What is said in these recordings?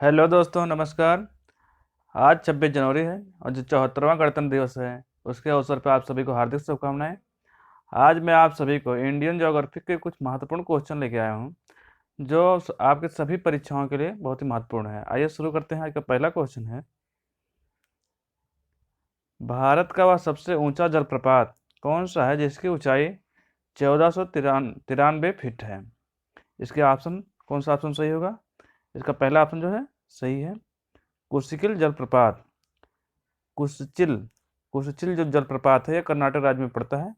Hello दोस्तों, नमस्कार। आज 26 जनवरी है और जो 74वां गणतंत्र दिवस है उसके अवसर पर आप सभी को हार्दिक शुभकामनाएं। आज मैं आप सभी को इंडियन ज्योग्राफी के कुछ महत्वपूर्ण क्वेश्चन लेके आया हूं जो आपके सभी परीक्षाओं के लिए बहुत ही महत्वपूर्ण है। आइए शुरू करते हैं। आज का पहला क्वेश्चन है, भारत का वह सबसे ऊंचा जलप्रपात कौन सा है जिसकी ऊंचाई 1493 फीट है? इसके ऑप्शन, कौन सा ऑप्शन सही होगा? इसका पहला ऑप्शन जो है सही है, कुशिकिल जलप्रपात। कुसचिल कुसचिल जो जलप्रपात है यह कर्नाटक राज्य में पड़ता है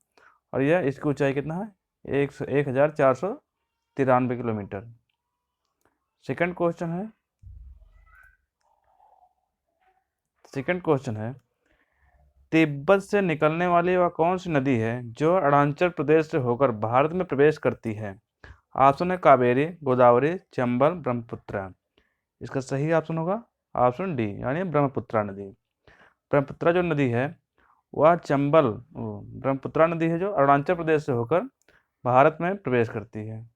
और यह इसकी ऊंचाई कितना है? 1493 किलोमीटर। सेकंड क्वेश्चन है सेकंड क्वेश्चन है तिब्बत से निकलने वाली वह कौन सी नदी है जो अरुणाचल प्रदेश से होकर भारत में प्रवेश करती है? ऑप्शन है कावेरी, गोदावरी, चंबल, ब्रह्मपुत्र। इसका सही ऑप्शन होगा ऑप्शन डी, यानी ब्रह्मपुत्रा नदी। ब्रह्मपुत्रा जो नदी है वह ब्रह्मपुत्रा नदी है जो अरुणाचल प्रदेश से होकर भारत में प्रवेश करती है।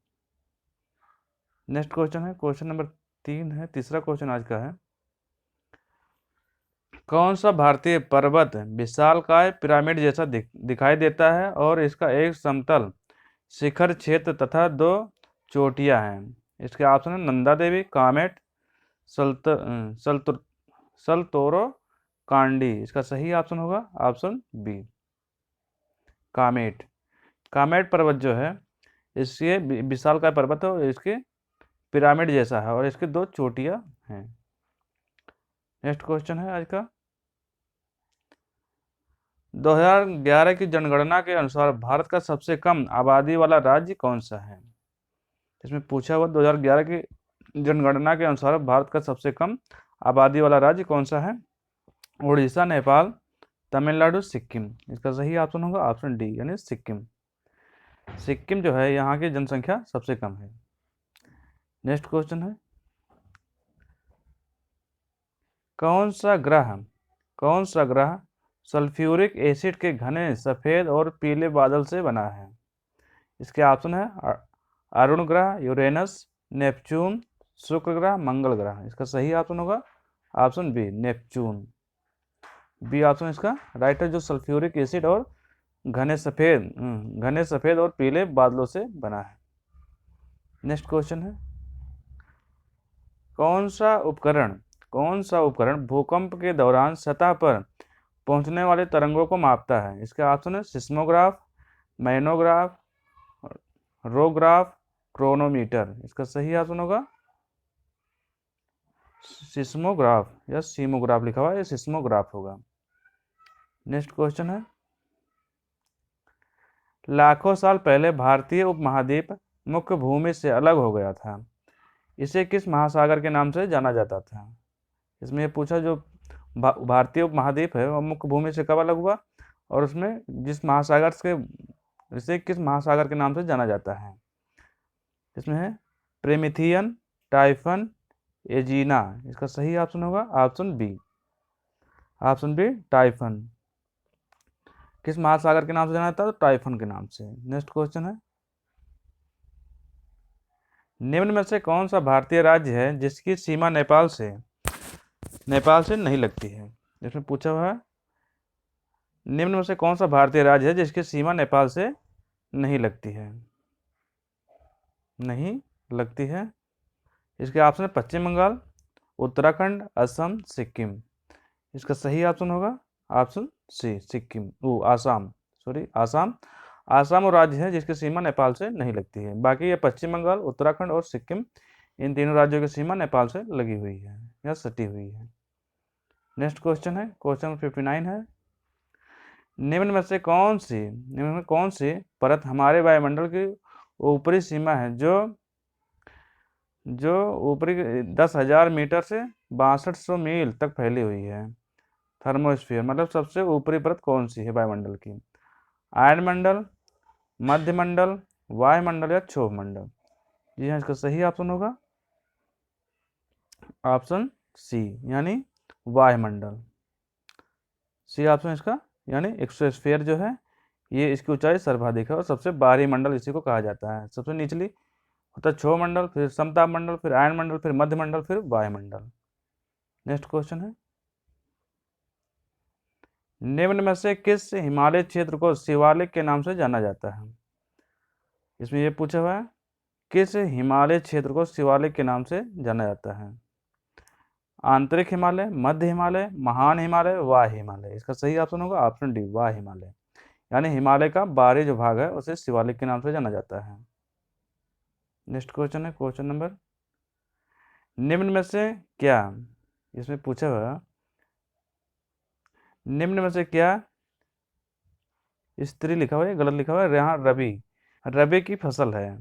नेक्स्ट क्वेश्चन है, क्वेश्चन नंबर 3 है, तीसरा क्वेश्चन आज का है, कौन सा भारतीय पर्वत विशालकाय पिरामिड जैसा दिखाई देता है और इसका एक समतल शिखर क्षेत्र तथा दो चोटियां हैं? इसके ऑप्शन है नंदा देवी, कामेट, सलतोरो कांडी। इसका सही ऑप्शन होगा ऑप्शन बी, कामेट। कामेट पर्वत जो है इसके विशालकाय पर्वत है और इसके पिरामिड जैसा है और इसके दो चोटियां हैं। नेक्स्ट क्वेश्चन है आज का, 2011 की जनगणना के अनुसार भारत का सबसे कम आबादी वाला राज्य कौन सा है? इसमें पूछा हुआ 2011 की जनगणना के अनुसार भारत का सबसे कम आबादी वाला राज्य कौन सा है? उड़ीसा, नेपाल, तमिलनाडु, सिक्किम। इसका सही ऑप्शन होगा ऑप्शन डी, यानी सिक्किम। सिक्किम जो है यहाँ की जनसंख्या सबसे कम है। नेक्स्ट क्वेश्चन है, कौन सा ग्रह सल्फ्यूरिक एसिड के घने सफेद और पीले बादल से बना है? इसके ऑप्शन है अरुण ग्रह, यूरेनस, नेपच्यून, शुक्र ग्रह, मंगल ग्रह। इसका सही ऑप्शन होगा option b, Neptune. B option इसका राइट है, जो सल्फ्यूरिक एसिड और घने सफेद और पीले बादलों से बना है। नेक्स्ट क्वेश्चन है, कौन सा उपकरण भूकंप के दौरान सतह पर पहुंचने वाले तरंगों को मापता है? इसके ऑप्शन है सिस्मोग्राफ, मैनोग्राफ, रोग्राफ, क्रोनोमीटर। इसका सही ऑप्शन होगा सिस्मोग्राफ या सीमोग्राफ लिखा हुआ है, सिस्मोग्राफ होगा। नेक्स्ट क्वेश्चन है, लाखों साल पहले भारतीय उपमहाद्वीप मुख्य भूमि से अलग हो गया था, इसे किस महासागर के नाम से जाना जाता था? इसमें ये पूछा जो भारतीय उपमहाद्वीप है वह मुख्य भूमि से कब अलग हुआ और उसमें इसे किस महासागर के नाम से जाना जाता है? इसमें है प्रेमिथियन, टाइफन, एजीना। इसका सही ऑप्शन होगा ऑप्शन बी, टाइफन। किस महासागर के नाम से जाना जाता है? तो टाइफन के नाम से। नेक्स्ट क्वेश्चन है, निम्न में से कौन सा भारतीय राज्य है जिसकी सीमा नेपाल से नहीं लगती है? इसमें पूछा हुआ है निम्न में से कौन सा भारतीय राज्य है जिसकी सीमा नेपाल से नहीं लगती है? इसके ऑप्शन है पश्चिम बंगाल, उत्तराखंड, असम, सिक्किम। इसका सही ऑप्शन होगा ऑप्शन सी, सिक्किम, आसाम। आसाम वो राज्य है जिसकी सीमा नेपाल से नहीं लगती है। बाकी ये पश्चिम बंगाल, उत्तराखंड और सिक्किम, इन तीनों राज्यों की सीमा नेपाल से लगी हुई है या सटी हुई है। नेक्स्ट क्वेश्चन है, क्वेश्चन नंबर 59 है, निम्न में कौन सी परत हमारे वायुमंडल की ऊपरी सीमा है जो ऊपरी 10,000 मीटर से 6200 मील तक फैली हुई है? थर्मोस्फीयर मतलब सबसे ऊपरी परत कौन सी है वायुमंडल की? आयनमंडल, मध्यमंडल, वायुमंडल या क्षोभ मंडल? जी हाँ, इसका सही ऑप्शन होगा ऑप्शन सी, यानी वायुमंडल। सी ऑप्शन इसका, यानी एक्सोस्फीयर जो है ये इसकी ऊंचाई सर्वाधिक है और सबसे बाहरी मंडल इसी को कहा जाता है। सबसे निचली होता है क्षोभ मंडल, फिर समताप मंडल, फिर आयन मंडल, फिर मध्यमंडल, फिर वायुमंडल। नेक्स्ट क्वेश्चन है, निम्न में से किस हिमालय क्षेत्र को शिवालिक के नाम से जाना जाता है? इसमें ये पूछा हुआ है, किस हिमालय क्षेत्र को शिवालिक के नाम से जाना जाता है? आंतरिक हिमालय, मध्य हिमालय, महान हिमालय, वाह हिमालय। इसका सही ऑप्शन होगा ऑप्शन डी, वाह हिमालय। यानी हिमालय का बाहरी जो भाग है उसे शिवालिक के नाम से जाना जाता है। नेक्स्ट क्वेश्चन है क्वेश्चन नंबर, निम्न में से क्या, इसमें पूछा हुआ निम्न में से क्या, स्त्री लिखा हुआ है, गलत लिखा हुआ है, यहाँ रबी, रबी की फसल है।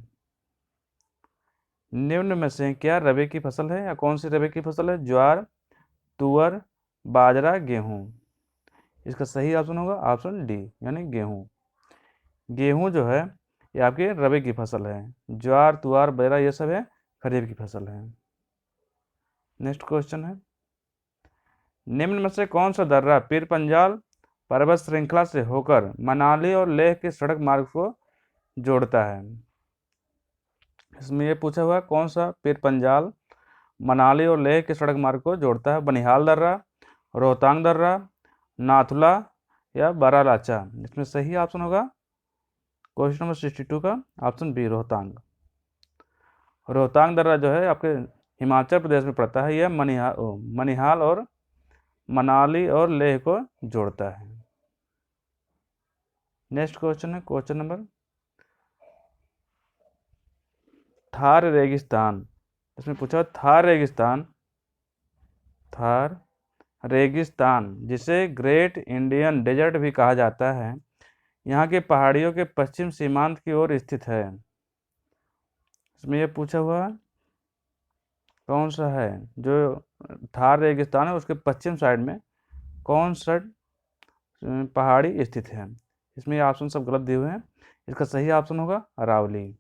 निम्न में से क्या रबी की फसल है, या कौन सी रबी की फसल है? ज्वार, तुअर, बाजरा, गेहूं। इसका सही ऑप्शन होगा ऑप्शन डी, यानी गेहूं। गेहूं जो है ये आपकी रबी की फसल है। ज्वार, तुअर, बाजरा ये सब है खरीफ की फसल है। नेक्स्ट क्वेश्चन है, निम्न में से कौन सा दर्रा पीर पंजाल पर्वत श्रृंखला से होकर मनाली और लेह के सड़क मार्ग को जोड़ता है? इसमें ये पूछा हुआ है, कौन सा पीर पंजाल मनाली और लेह के सड़क मार्ग को जोड़ता है? बनिहाल दर्रा, रोहतांग दर्रा, नाथुला या बारालाचा। इसमें सही ऑप्शन होगा क्वेश्चन नंबर 62 का ऑप्शन बी, रोहतांग। रोहतांग दर्रा जो है आपके हिमाचल प्रदेश में पड़ता है। यह मनिहाल और मनाली और लेह को जोड़ता है। नेक्स्ट क्वेश्चन है क्वेश्चन नंबर, थार रेगिस्तान। इसमें पूछा थार रेगिस्तान, थार रेगिस्तान जिसे ग्रेट इंडियन डेजर्ट भी कहा जाता है, यहाँ की पहाड़ियों के पश्चिम सीमांत की ओर स्थित है। इसमें यह पूछा हुआ कौन सा है जो थार रेगिस्तान है उसके पश्चिम साइड में कौन सा पहाड़ी स्थित है? इसमें ये ऑप्शन सब गलत दिए हुए हैं। इसका सही ऑप्शन होगा अरावली।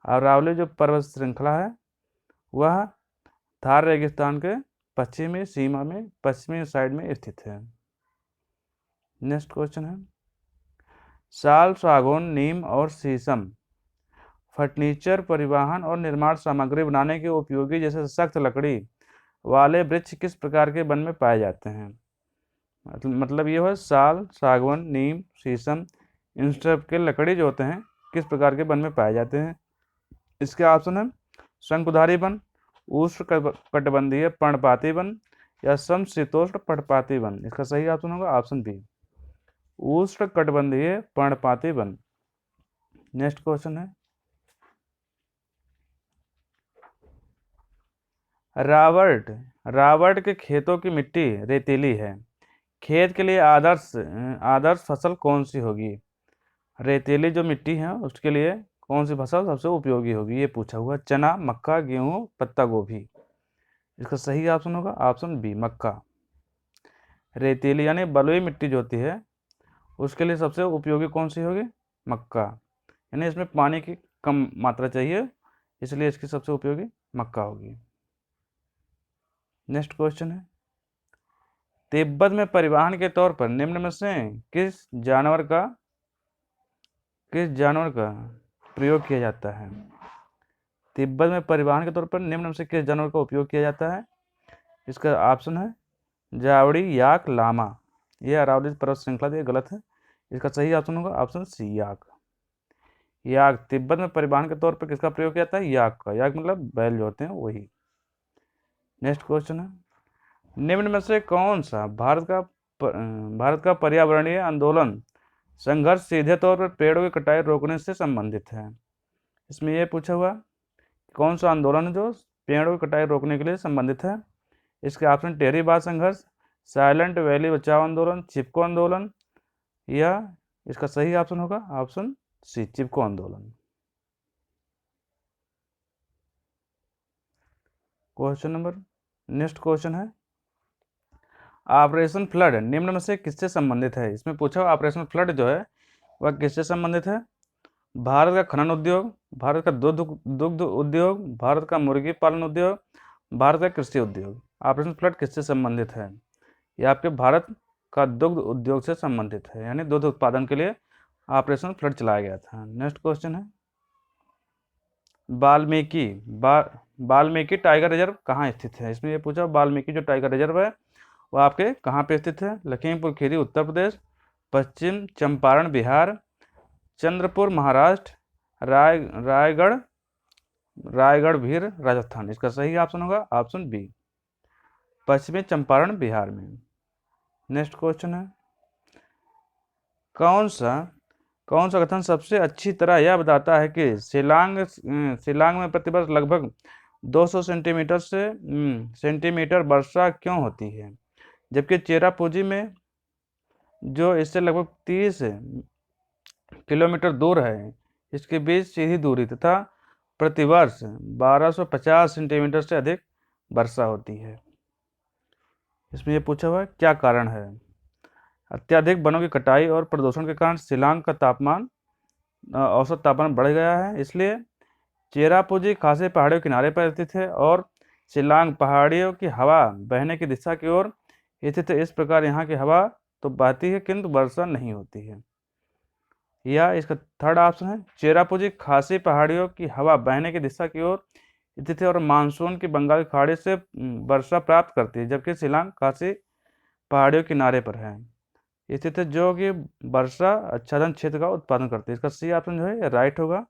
अरावली जो पर्वत श्रृंखला है वह थार रेगिस्तान के पश्चिमी सीमा में पश्चिमी साइड में स्थित है। नेक्स्ट क्वेश्चन है, साल, सागौन, नीम और शीशम फर्नीचर, परिवहन और निर्माण सामग्री बनाने के उपयोगी जैसे सख्त लकड़ी वाले वृक्ष किस प्रकार के वन में पाए जाते हैं? मतलब ये है साल, सागवान, नीम, शीशम इन सब के लकड़ी जो होते हैं किस प्रकार के वन में पाए जाते हैं? इसके ऑप्शन है शंकुधारी वन, उष्ण कटिबंधीय पर्णपाती वन या समशीतोष्ण पर्णपाती वन। इसका सही ऑप्शन होगा ऑप्शन बी, उष्ण कटिबंधीय पर्णपाती वन। नेक्स्ट क्वेश्चन है, रावर्ट के खेतों की मिट्टी रेतीली है, खेत के लिए आदर्श फसल कौन सी होगी? रेतीली जो मिट्टी है उसके लिए कौन सी फसल सबसे उपयोगी होगी, ये पूछा हुआ। चना, मक्का, गेहूं, पत्ता गोभी। इसका सही ऑप्शन होगा ऑप्शन बी, मक्का। रेतीली यानी बलुई मिट्टी जो होती है उसके लिए सबसे उपयोगी कौन सी होगी? मक्का। यानी इसमें पानी की कम मात्रा चाहिए, इसलिए इसकी सबसे उपयोगी मक्का होगी। नेक्स्ट क्वेश्चन है, तिब्बत में परिवहन के तौर पर निम्न में से किस जानवर का प्रयोग किया जाता है? तिब्बत में परिवहन के तौर पर निम्न में से किस जानवर का उपयोग किया जाता है? इसका ऑप्शन है जावड़ी, याक, लामा। यह अरावली पर्वत श्रृंखला ये गलत है। इसका सही ऑप्शन होगा ऑप्शन सी, याक। याक तिब्बत में परिवहन के तौर पर किसका प्रयोग किया जाता है? याक का। याक मतलब बैल जो होते हैं वही। नेक्स्ट क्वेश्चन है, निम्न में से कौन सा भारत का पर्यावरणीय आंदोलन संघर्ष सीधे तौर पर पेड़ों की कटाई रोकने से संबंधित है? इसमें यह पूछा हुआ कौन सा आंदोलन है जो पेड़ों की कटाई रोकने के लिए संबंधित है? इसके ऑप्शन टेहरी बांध संघर्ष, साइलेंट वैली बचाओ आंदोलन, चिपको आंदोलन या इसका सही ऑप्शन होगा ऑप्शन सी, चिपको आंदोलन। क्वेश्चन नंबर, नेक्स्ट क्वेश्चन है, ऑपरेशन फ्लड निम्न में से किससे संबंधित है? इसमें पूछा ऑपरेशन फ्लड जो है वह किससे संबंधित है? भारत का खनन उद्योग, भारत का दुग्ध उद्योग, भारत का मुर्गी पालन उद्योग, भारत का कृषि उद्योग। ऑपरेशन फ्लड किससे संबंधित है? ये आपके भारत का दुग्ध उद्योग से संबंधित है, यानी दुग्ध उत्पादन के लिए ऑपरेशन फ्लड चलाया गया था। नेक्स्ट क्वेश्चन है, वाल्मीकि टाइगर रिजर्व कहाँ स्थित है? इसमें ये पूछा वाल्मीकि जो टाइगर रिजर्व है वो आपके कहाँ पे स्थित है? लखीमपुर खीरी उत्तर प्रदेश, पश्चिम चंपारण बिहार, चंद्रपुर महाराष्ट्र, रायगढ़ रायगढ़ भीर राजस्थान। इसका सही ऑप्शन होगा ऑप्शन बी, पश्चिमी चंपारण बिहार में। नेक्स्ट क्वेश्चन है, कौन सा कथन सबसे अच्छी तरह यह बताता है कि शिलांग में प्रतिवर्ष लगभग 200 सेंटीमीटर वर्षा क्यों होती है, जबकि चेरापूंजी में जो इससे लगभग 30 किलोमीटर दूर है इसके बीच सीधी दूरी तथा प्रतिवर्ष 1250 सेंटीमीटर से अधिक वर्षा होती है। इसमें यह पूछा हुआ है क्या कारण है? अत्यधिक वनों की कटाई और प्रदूषण के कारण शिलांग का तापमान औसत तापमान बढ़ गया है, इसलिए चेरापूंजी खासी पहाड़ियों के किनारे पर स्थित है और शिलांग पहाड़ियों की हवा बहने की दिशा की ओर स्थित है। इस प्रकार यहाँ की हवा तो बहती है किंतु वर्षा नहीं होती है। या इसका थर्ड ऑप्शन है, चेरापूंजी खासी पहाड़ियों की हवा बहने की दिशा की ओर स्थित है और मानसून की बंगाल की खाड़ी से वर्षा प्राप्त करती है, जबकि शिलांग खासी पहाड़ियों के किनारे पर है स्थित है जो कि वर्षा आच्छादन क्षेत्र का उत्पादन करती है। इसका सी ऑप्शन जो है राइट होगा,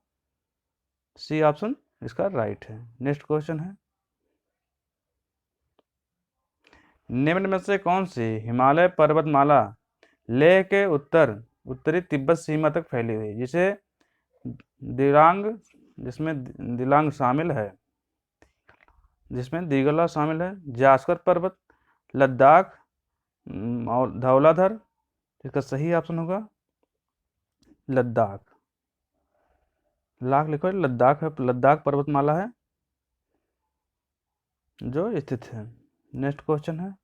सी ऑप्शन इसका राइट है। नेक्स्ट क्वेश्चन है, निम्न में से कौन सी हिमालय पर्वतमाला लेह के उत्तरी तिब्बत सीमा तक फैली हुई है, जिसमें दिलांग शामिल है, जिसमें दिगला शामिल है, जास्कर पर्वत, लद्दाख और धौलाधर। इसका सही ऑप्शन होगा लद्दाख। लिखो लद्दाख है, लद्दाख पर्वतमाला है जो स्थित है। नेक्स्ट क्वेश्चन है,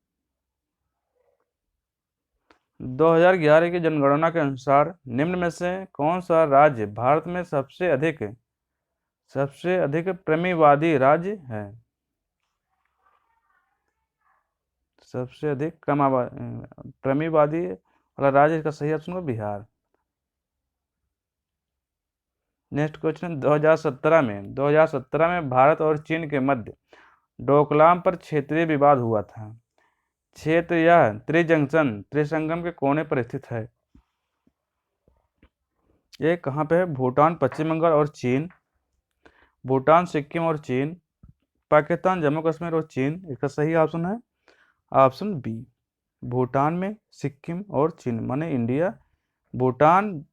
2011 की जनगणना के अनुसार निम्न में से कौन सा राज्य भारत में सबसे अधिक प्रमिवादी राज्य है? सबसे अधिक प्रमिवादी वाला राज्य, इसका सही ऑप्शन होगा बिहार। नेक्स्ट क्वेश्चन, 2017 में भारत और चीन के मध्य डोकलाम पर क्षेत्रीय विवाद हुआ था। क्षेत्र यह त्रिसंगम के कोने पर स्थित है। ये कहाँ पे है? भूटान, पश्चिम बंगाल और चीन। भूटान, सिक्किम और चीन, पाकिस्तान, जम्मू कश्मीर और चीन। इसका सही ऑप्शन है ऑप्शन बी, भूटान में सिक्किम और चीन, माने इंडिया, भूटान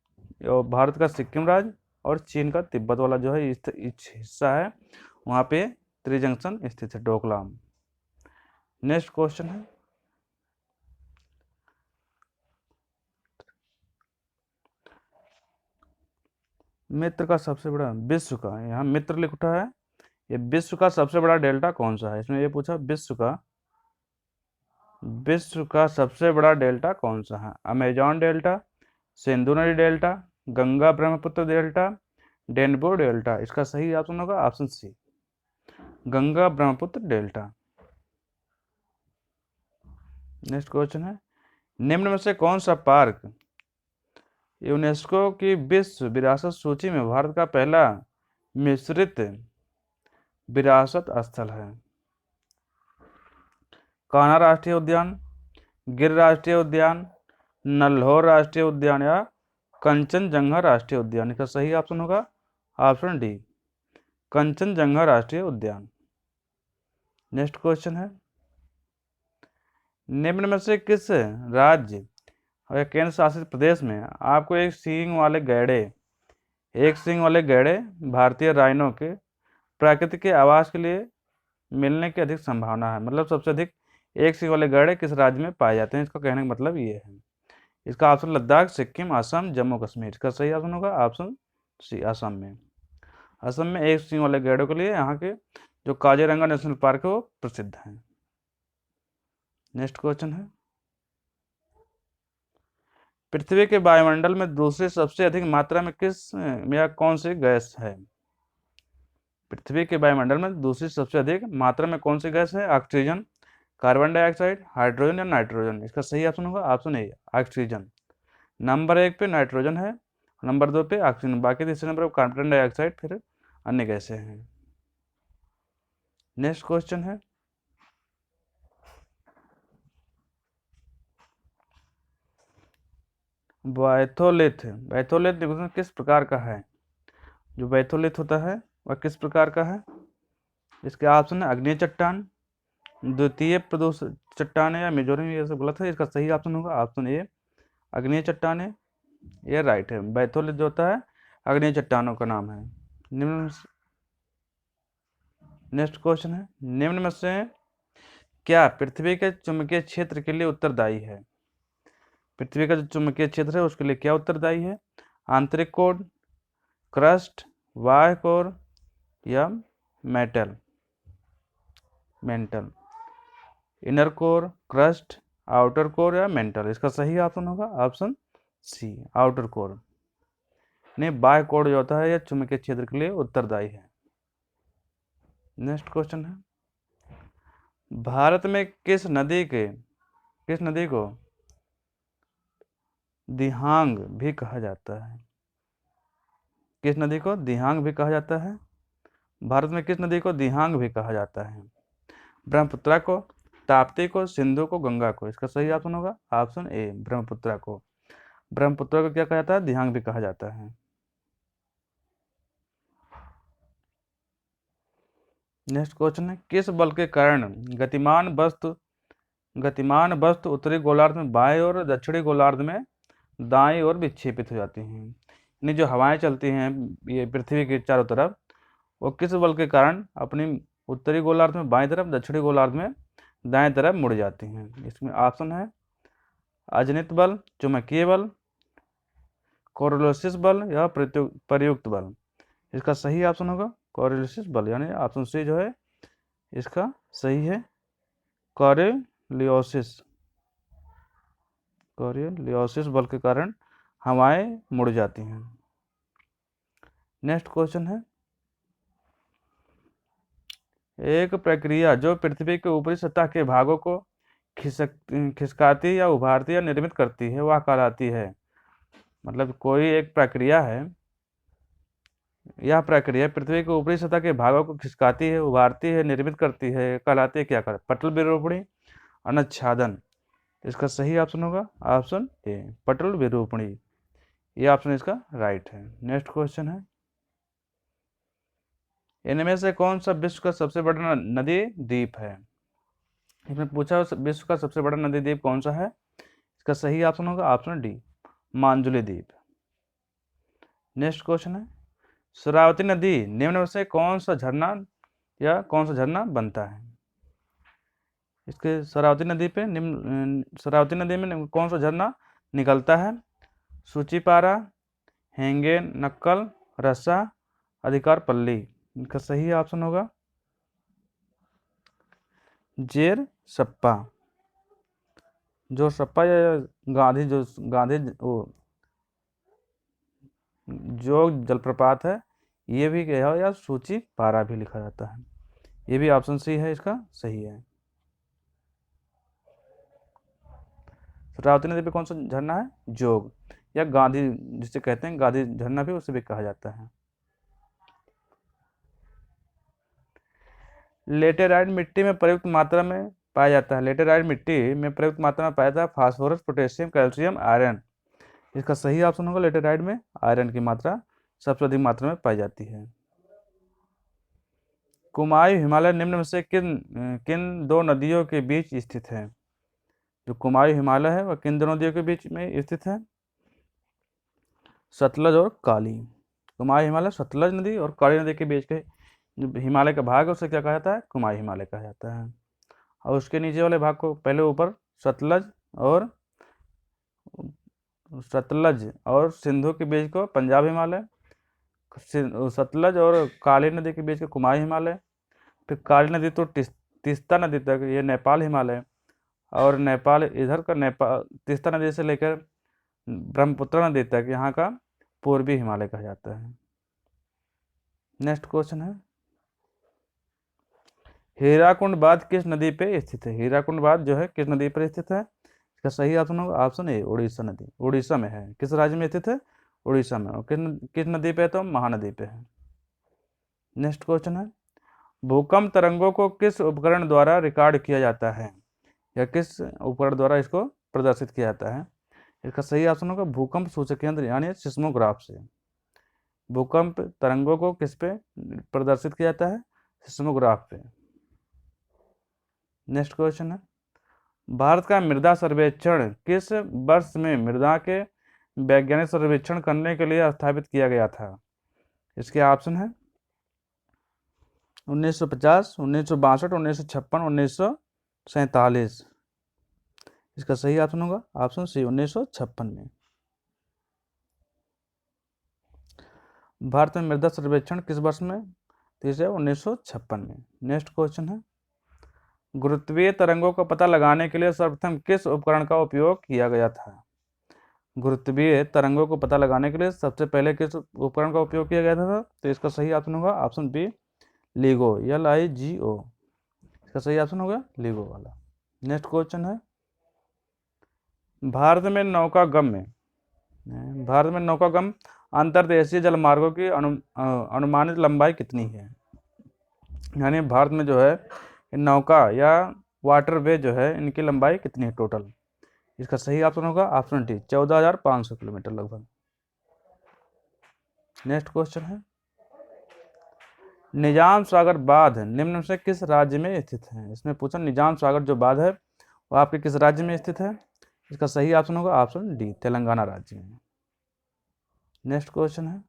और भारत का सिक्किम राज्य और चीन का तिब्बत वाला जो है इस हिस्सा है, वहाँ पे त्रिजंक्शन स्थित है, डोकलाम। नेक्स्ट क्वेश्चन है, मित्र का सबसे बड़ा विश्व का, यहाँ मित्र लिखा है, ये विश्व का सबसे बड़ा डेल्टा कौन सा है? इसमें ये पूछा विश्व का सबसे बड़ा डेल्टा कौन सा है? अमेजॉन डेल्टा, सिंधु नदी delta, Ganga Brahmaputra delta, Danube delta. इसका सही ऑप्शन होगा option C, Ganga Brahmaputra delta. Next question है, निम्न में से कौन सा पार्क यूनेस्को की विश्व विरासत सूची में भारत का पहला मिश्रित विरासत स्थल है? कान्हा राष्ट्रीय उद्यान, गिर राष्ट्रीय उद्यान, नल्हौर राष्ट्रीय उद्यान या कंचनजंगा राष्ट्रीय उद्यान। इसका सही ऑप्शन होगा ऑप्शन डी, कंचनजंगा राष्ट्रीय उद्यान। नेक्स्ट क्वेश्चन है, निम्न में से किस राज्य और केंद्र शासित प्रदेश में आपको एक सींग वाले गैड़े भारतीय राइनो के प्राकृतिक आवास के लिए मिलने की अधिक संभावना है? मतलब सबसे अधिक एक सींग वाले गैड़े किस राज्य में पाए जाते हैं? इसका कहने का मतलब ये है। इसका ऑप्शन लद्दाख, सिक्किम, असम, जम्मू कश्मीर। इसका सही ऑप्शन होगा ऑप्शन सी, असम में। असम में एक सींग वाले गैड़ों के लिए यहाँ के जो काजीरंगा नेशनल पार्क है वो प्रसिद्ध है। नेक्स्ट क्वेश्चन है, पृथ्वी के वायुमंडल में दूसरी सबसे अधिक मात्रा में कौन सी गैस है? पृथ्वी के वायुमंडल में दूसरी सबसे अधिक मात्रा में कौन सी गैस है? ऑक्सीजन, कार्बन डाइऑक्साइड, हाइड्रोजन या नाइट्रोजन। इसका सही ऑप्शन होगा ऑप्शन ए, ऑक्सीजन। नंबर 1 पे नाइट्रोजन है, नंबर 2 पे ऑक्सीजन, बाकी तीसरे नंबर पर कार्बन डाइऑक्साइड, फिर अन्य गैसें हैं। नेक्स्ट क्वेश्चन है, बैथोलिथ। बैथोलिथ किस प्रकार का है? जो बैथोलिथ होता है वह किस प्रकार का है? इसके ऑप्शन है अग्नेय चट्टान, द्वितीय प्रदोष चट्टान है, या मिजोरम, ये सब गलत है। इसका सही ऑप्शन होगा ऑप्शन ए अग्नेय चट्टान है, ये राइट है। बैथोलिथ जो होता है अग्नेय चट्टानों का नाम है। निम्न नेक्स्ट क्वेश्चन है, निम्न में से क्या पृथ्वी के चुंबकीय क्षेत्र के लिए उत्तरदायी है? पृथ्वी का जो चुंबकीय क्षेत्र है उसके लिए क्या उत्तरदायी है? आंतरिक कोर, क्रस्ट, बाह्य कोर, या metal mental. Inner core, crust, outer core, या मेंटल। इसका सही ऑप्शन होगा ऑप्शन सी आउटर कोर। नहीं, बाह्य कोर जो होता है यह चुंबकीय क्षेत्र के लिए उत्तरदायी है। नेक्स्ट क्वेश्चन है, भारत में किस नदी को दिहांग भी कहा जाता है? किस नदी को दिहांग भी कहा जाता है? भारत में किस नदी को दिहांग भी कहा जाता है? ब्रह्मपुत्रा को, ताप्ती को, सिंधु को, गंगा को। इसका सही ऑप्शन होगा ऑप्शन ए ब्रह्मपुत्रा को। ब्रह्मपुत्रा को क्या कहा जाता है? दिहांग भी कहा जाता है। नेक्स्ट क्वेश्चन है, किस बल के कारण गतिमान वस्तु उत्तरी गोलार्ध में बाएं और दक्षिणी गोलार्ध में दाएं ओर विक्षेपित हो जाती हैं? यानी जो हवाएं चलती हैं ये पृथ्वी के चारों तरफ, वो किस बल के कारण अपनी उत्तरी गोलार्ध में बाएं तरफ, दक्षिणी गोलार्ध में दाएं तरफ मुड़ जाती हैं? इसमें ऑप्शन है अजनित बल, चुंबकीय बल, कोरोलिसिस बल, या प्रयुक्त बल। इसका सही ऑप्शन होगा कोरियोलिसिस बल, यानी ऑप्शन सी जो है इसका सही है, कोरियोलिसिस बल के कारण हवाएं मुड़ जाती हैं। नेक्स्ट क्वेश्चन है, एक प्रक्रिया जो पृथ्वी के ऊपरी सतह के भागों को खिसकाती या उभारती या निर्मित करती है वह कहलाती है? मतलब कोई एक प्रक्रिया है, यह प्रक्रिया पृथ्वी के ऊपरी सतह के भागों को खिसकाती है, उभारती है, निर्मित करती है, कहलाती है क्या? पटल विरूपणी, अनुच्छादन। इसका सही ऑप्शन होगा ऑप्शन ए पटल विरूपणी, ये ऑप्शन इसका राइट है। नेक्स्ट क्वेश्चन है, इनमें से कौन सा विश्व का सबसे बड़ा नदी द्वीप है? इसमें पूछा विश्व का सबसे बड़ा नदी द्वीप कौन सा है? इसका सही ऑप्शन होगा ऑप्शन डी मांजुली द्वीप। नेक्स्ट क्वेश्चन है, शरावती नदी निम्न में से कौन सा झरना बनता है? इसके शरावती नदी में कौन सा झरना निकलता है? सूचीपारा, हेंगे नक्कल, रस्सा, अधिकारपल्ली। इनका सही ऑप्शन होगा जेर सप्पा। जो सप्पा या गांधी वो जो जलप्रपात है ये भी क्या है, या सूची पारा भी लिखा जाता है। ये भी ऑप्शन सी है इसका सही है। शरावती नदी पे कौन सा झरना है? जोग, या गांधी जिसे कहते हैं गांधी झरना भी, उसे भी कहा जाता है। लेटेराइट मिट्टी में प्रयुक्त मात्रा में पाया जाता है? लेटेराइट मिट्टी में प्रयुक्त मात्रा में पाया जाता है फास्फोरस, पोटेशियम, कैल्शियम, आयरन। इसका सही ऑप्शन होगा लेटेराइट में आयरन की मात्रा सबसे अधिक मात्रा में पाई जाती है। कुमायूं हिमालय निम्न में से किन दो नदियों के बीच स्थित है? जो कुमायूं हिमालय है वह किन दो नदियों के बीच में स्थित है? सतलज और काली। कुमायूं हिमालय सतलज नदी और काली नदी के बीच के जो हिमालय का भाग है उसे क्या कहा जाता है? कुमायूं हिमालय कहा जाता है। और उसके नीचे वाले भाग को पहले ऊपर सतलज और सिंधु के बीच को पंजाब हिमालय, सतलज और काली नदी के बीच का कुमायूं हिमालय, फिर काली नदी तो तीस्ता नदी तक ये नेपाल हिमालय, और नेपाल इधर का नेपाल तीस्ता नदी से लेकर ब्रह्मपुत्र नदी तक यहाँ का पूर्वी हिमालय कहा जाता है। नेक्स्ट क्वेश्चन है, हीराकुंड बांध किस नदी पे स्थित है? हीराकुंड बांध जो है किस नदी पर स्थित है? इसका सही ऑप्शन होगा ऑप्शन ए उड़ीसा नदी। उड़ीसा में है। किस राज्य में स्थित है? उड़ीसा में। और किस नदी पे है? तो महानदी पे है। नेक्स्ट क्वेश्चन है, भूकंप तरंगों को किस उपकरण द्वारा रिकॉर्ड किया जाता है, या किस उपकरण द्वारा इसको प्रदर्शित किया जाता है? इसका सही ऑप्शन होगा भूकंप सूचक यंत्र यानी सिस्मोग्राफ से। भूकंप तरंगों को किस पे प्रदर्शित किया जाता है? सिस्मोग्राफ पे। नेक्स्ट क्वेश्चन है, भारत का मृदा सर्वेक्षण किस वर्ष में मृदा के वैज्ञानिक सर्वेक्षण करने के लिए स्थापित किया गया था? इसके ऑप्शन है 1950, 1962, 1956, 1947। इसका सही ऑप्शन होगा ऑप्शन सी 1956 में। भारत में मृदा सर्वेक्षण किस वर्ष में? तो इसे 1956 में। नेक्स्ट क्वेश्चन है, गुरुत्वीय तरंगों का पता लगाने के लिए सर्वप्रथम किस उपकरण का उपयोग किया गया था? गुरुत्वीय तरंगों को पता लगाने के लिए सबसे पहले किस उपकरण का उपयोग किया गया था? तो इसका सही ऑप्शन होगा ऑप्शन बी LIGO, LIGO। इसका सही ऑप्शन होगा LIGO वाला। नेक्स्ट क्वेश्चन है, भारत में नौकागम अंतर्देशीय जलमार्गों की अनुमानित लंबाई कितनी है? यानी भारत में जो है नौका या वाटरवे जो है इनकी लंबाई कितनी है टोटल? इसका सही ऑप्शन होगा ऑप्शन डी 14,500 किलोमीटर लगभग। नेक्स्ट क्वेश्चन है, निजाम सागर बांध निम्न में से किस राज्य में स्थित है? इसमें पूछा निजाम सागर जो बांध है वो आपके किस राज्य में स्थित है? इसका सही ऑप्शन होगा ऑप्शन डी तेलंगाना राज्य में। नेक्स्ट क्वेश्चन है,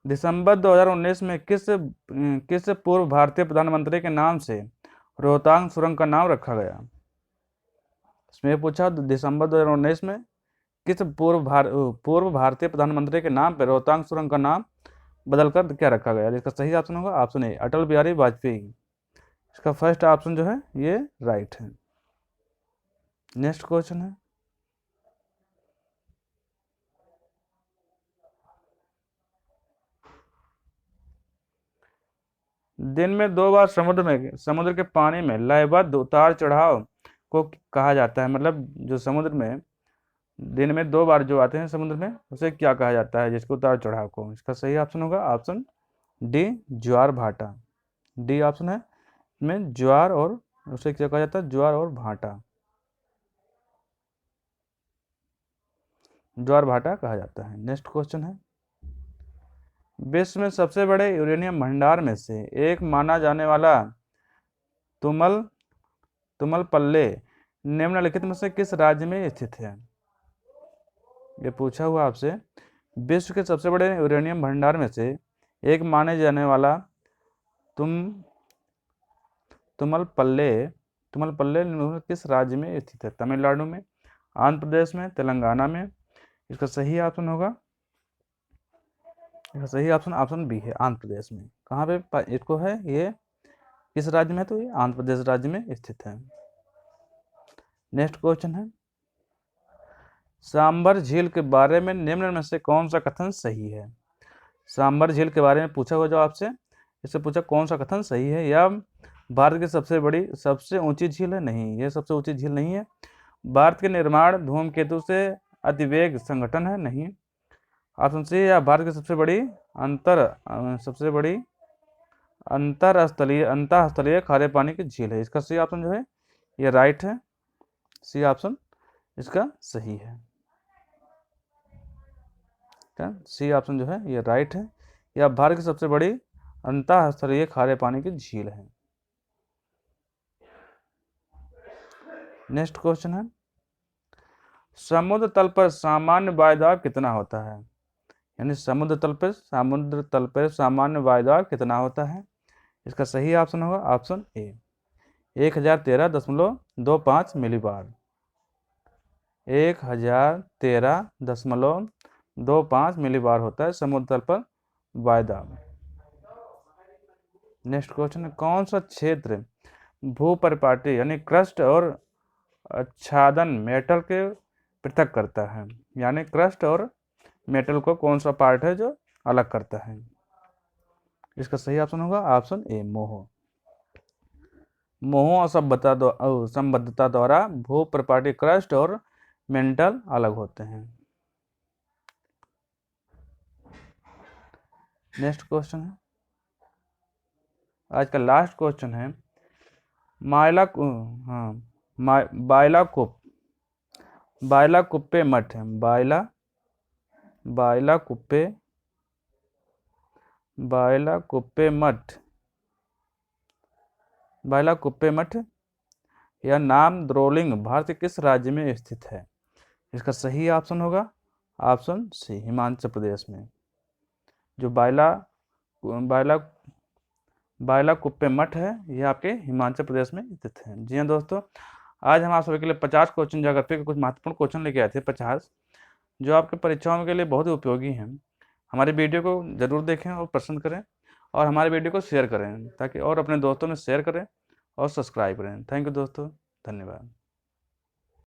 दिसंबर 2019 में किस पूर्व भारतीय प्रधानमंत्री के नाम से रोहतांग सुरंग का नाम रखा गया? इसमें पूछा दिसंबर 2019 में किस पूर्व भारतीय प्रधानमंत्री के नाम पर रोहतांग सुरंग का नाम बदलकर क्या रखा गया? इसका सही ऑप्शन होगा ऑप्शन ए अटल बिहारी वाजपेयी। इसका फर्स्ट ऑप्शन जो है ये राइट है। नेक्स्ट क्वेश्चन है, दिन में 2 बार समुद्र के पानी में लयबद्ध उतार चढ़ाव को कहा जाता है? मतलब जो समुद्र में दिन में 2 बार जो आते हैं समुद्र में उसे क्या कहा जाता है जिसको उतार चढ़ाव को? इसका सही ऑप्शन होगा ऑप्शन डी ज्वार भाटा। डी ऑप्शन है में ज्वार और उसे क्या कहा जाता है? ज्वार और भाटा, ज्वार भाटा कहा जाता है। नेक्स्ट क्वेश्चन है, विश्व में सबसे बड़े यूरेनियम भंडार में से एक माना जाने वाला तुमलपल्ले निम्नलिखित में से किस राज्य में स्थित है? ये पूछा हुआ आपसे, विश्व के सबसे बड़े यूरेनियम भंडार में से एक माने जाने वाला तुमलपल्ले किस राज्य में स्थित है? तमिलनाडु में, आंध्र प्रदेश में, तेलंगाना में। इसका सही ऑप्शन होगा सही ऑप्शन ऑप्शन बी है आंध्र प्रदेश में। कहाँ पे इसको है ये किस राज्य में है? तो ये आंध्र प्रदेश राज्य में स्थित है। नेक्स्ट क्वेश्चन है, सांबर झील के बारे में निम्न में से कौन सा कथन सही है? सांबर झील के बारे में पूछा हुआ जो आपसे, इससे पूछा कौन सा कथन सही है? या भारत की सबसे ऊंची झील है? नहीं, ये सबसे ऊंची झील नहीं है। भारत के निर्माण धूमकेतु से अतिवेग संगठन है? नहीं। ऑप्शन सी या भारत की सबसे बड़ी अंतरस्थलीय खारे पानी की झील है। इसका सी ऑप्शन जो है ये राइट है। सी ऑप्शन इसका सही है। सी ऑप्शन जो है ये राइट है। यह भारत की सबसे बड़ी अंतरस्थलीय खारे पानी की झील है। नेक्स्ट क्वेश्चन है, समुद्र तल पर सामान्य वायुदाब कितना होता है? यानी समुद्र तल पर सामान्य वायुदाब कितना होता है? इसका सही ऑप्शन होगा ऑप्शन ए 1013.25 मिलीबार। 1013.25 मिलीबार होता है समुद्र तल पर वायुदाब। नेक्स्ट क्वेश्चन है, कौन सा क्षेत्र भूपरिपाटी यानी क्रस्ट और आच्छादन मेटल के पृथक करता है? यानी क्रस्ट और मेटल को कौन सा पार्ट है जो अलग करता है? इसका सही ऑप्शन होगा ऑप्शन ए मोह असंबद्धता द्वारा भूपरिपाटी क्रस्ट और मेंटल अलग होते हैं। नेक्स्ट क्वेश्चन है, आज का लास्ट क्वेश्चन है हाँ बायलाकुप बायलाकुप्पे मठ है बायलाकुप्पे बायलाकुप्पे मठ यह नाम द्रोलिंग भारत के किस राज्य में स्थित है? इसका सही ऑप्शन होगा ऑप्शन सी, हिमाचल प्रदेश में। जो बायला बायलाकुप्पे मठ है यह आपके हिमाचल प्रदेश में स्थित है। जी हाँ दोस्तों, आज हम आप सभी के लिए 50 क्वेश्चन ज्योग्राफी के कुछ महत्वपूर्ण क्वेश्चन लेके आए थे, 50, जो आपके परीक्षाओं के लिए बहुत ही उपयोगी हैं। हमारे वीडियो को ज़रूर देखें और पसंद करें, और हमारे वीडियो को शेयर करें ताकि और अपने दोस्तों में शेयर करें और सब्सक्राइब करें। थैंक यू दोस्तों, धन्यवाद।